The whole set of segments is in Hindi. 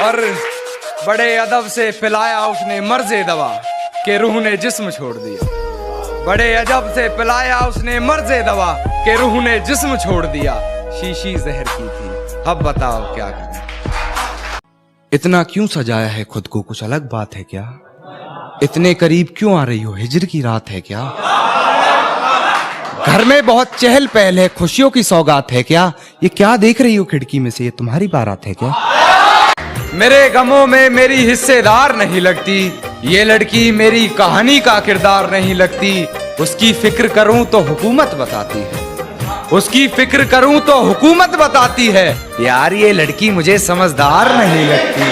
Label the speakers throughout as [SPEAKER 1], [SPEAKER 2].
[SPEAKER 1] और बड़े अदब से पिलाया उसने मर्ज़े दवा के रूह ने जिस्म छोड़ दिया। बड़े अदब से पिलाया उसने मर्ज़े दवा के रूह ने जिस्म छोड़ दिया। शीशी जहर की थी, अब बताओ क्या करें। इतना क्यों सजाया है खुद को, कुछ अलग बात है क्या? इतने करीब क्यों आ रही हो, हिजर की रात है क्या? घर में बहुत चहल पहल है, खुशियों की सौगात है क्या? ये क्या देख रही हो खिड़की में से, ये तुम्हारी बारात है क्या? मेरे गमों में मेरी हिस्सेदार नहीं लगती, ये लड़की मेरी कहानी का किरदार नहीं लगती। उसकी फिक्र करूं तो हुकूमत बताती है, उसकी फिक्र करूं तो हुकूमत बताती है। यार ये लड़की मुझे समझदार नहीं लगती।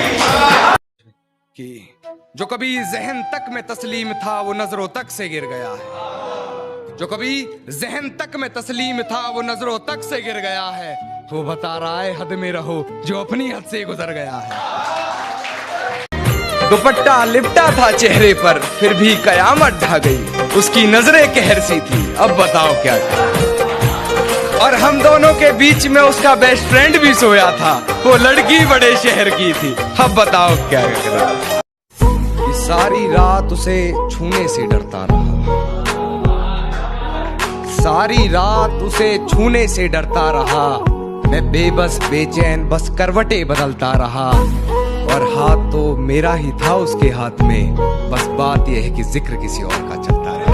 [SPEAKER 1] कि जो कभी जहन तक में तस्लीम था वो नजरों तक से गिर गया है। जो कभी जहन तक में तस्लीम था वो नजरों तक से गिर गया है। वो बता रहा है हद में रहो जो अपनी हद से गुजर गया है। दुपट्टा लिपटा था चेहरे पर फिर भी कयामत ढा गई, उसकी नजरें कहर सी थी, अब बताओ क्या करें। और हम दोनों के बीच में उसका बेस्ट फ्रेंड भी सोया था, वो लड़की बड़े शहर की थी, अब बताओ क्या करें। सारी रात उसे छूने से डरता रहा, सारी रात उसे छूने से डरता रहा। मैं बेबस बेचैन बस करवटें बदलता रहा, और हाथ तो मेरा ही था उसके हाथ में, बस बात यह है कि जिक्र किसी और का चलता रहा।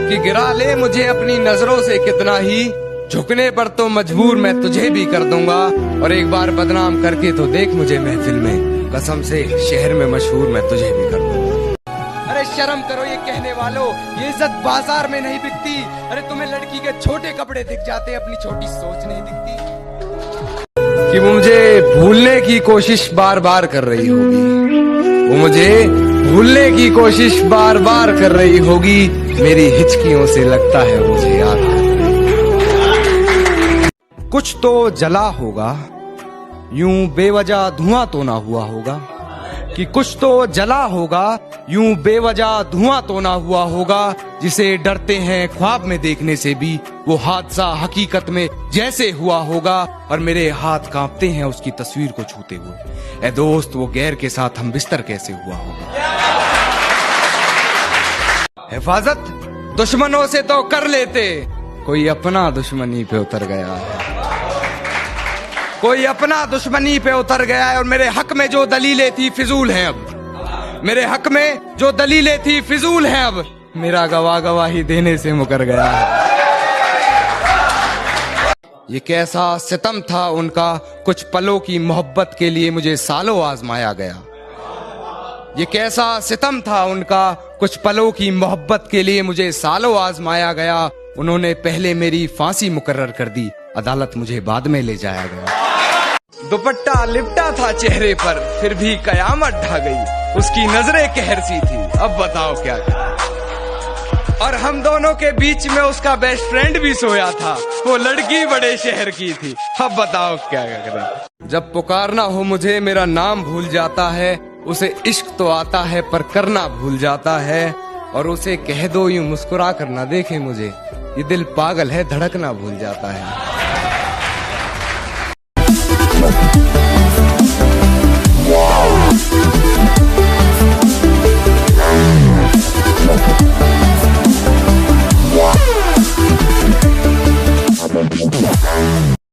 [SPEAKER 1] कि गिरा ले मुझे अपनी नजरों से कितना ही, झुकने पर तो मजबूर मैं तुझे भी कर दूंगा। और एक बार बदनाम करके तो देख मुझे महफिल में, कसम से शहर में मशहूर मैं तुझे भी कर दूंगा। अरे शर्म करो ये कहने वालों, ये इज्जत बाजार में नहीं बिकती। अरे तुम्हें लड़की के छोटे कपड़े दिख जाते, अपनी छोटी सोच नहीं दिखती। कि वो मुझे भूलने की कोशिश बार बार कर रही होगी, वो मुझे भूलने की कोशिश बार बार कर रही होगी। मेरी हिचकियों से लगता है मुझे याद कर रही। कुछ तो जला होगा, यूं बेवजह धुआं तो ना हुआ होगा। कि कुछ तो जला होगा, यूं बेवजह धुआं तो ना हुआ होगा। जिसे डरते हैं ख्वाब में देखने से भी, वो हादसा हकीकत में जैसे हुआ होगा। और मेरे हाथ कांपते हैं उसकी तस्वीर को छूते हुए। ए दोस्त वो गैर के साथ हम बिस्तर कैसे हुआ होगा। हिफाजत दुश्मनों से तो कर लेते, कोई अपना दुश्मनी पे उतर गया है, कोई अपना दुश्मनी पे उतर गया है। और मेरे हक में जो दलीलें थी फिजूल हैं अब, मेरे हक में जो दलीलें थी फिजूल हैं अब। मेरा गवाही देने से मुकर गया है। ये कैसा सितम था उनका, कुछ पलों की मोहब्बत के लिए मुझे सालों आजमाया गया। ये कैसा सितम था उनका, कुछ पलों की मोहब्बत के लिए मुझे सालों आजमाया गया। उन्होंने पहले मेरी फांसी मुकर्रर कर दी, अदालत मुझे बाद में ले जाया गया। दुपट्टा लिपटा था चेहरे पर फिर भी कयामत ढा गई, उसकी नजरें कहर सी थी, अब बताओ क्या करें। और हम दोनों के बीच में उसका बेस्ट फ्रेंड भी सोया था, वो लड़की बड़े शहर की थी, अब बताओ क्या करें। जब पुकारना हो मुझे मेरा नाम भूल जाता है, उसे इश्क तो आता है पर करना भूल जाता है। और उसे कह दो यूं मुस्कुरा कर ना देखे मुझे, ये दिल पागल है धड़कना भूल जाता है।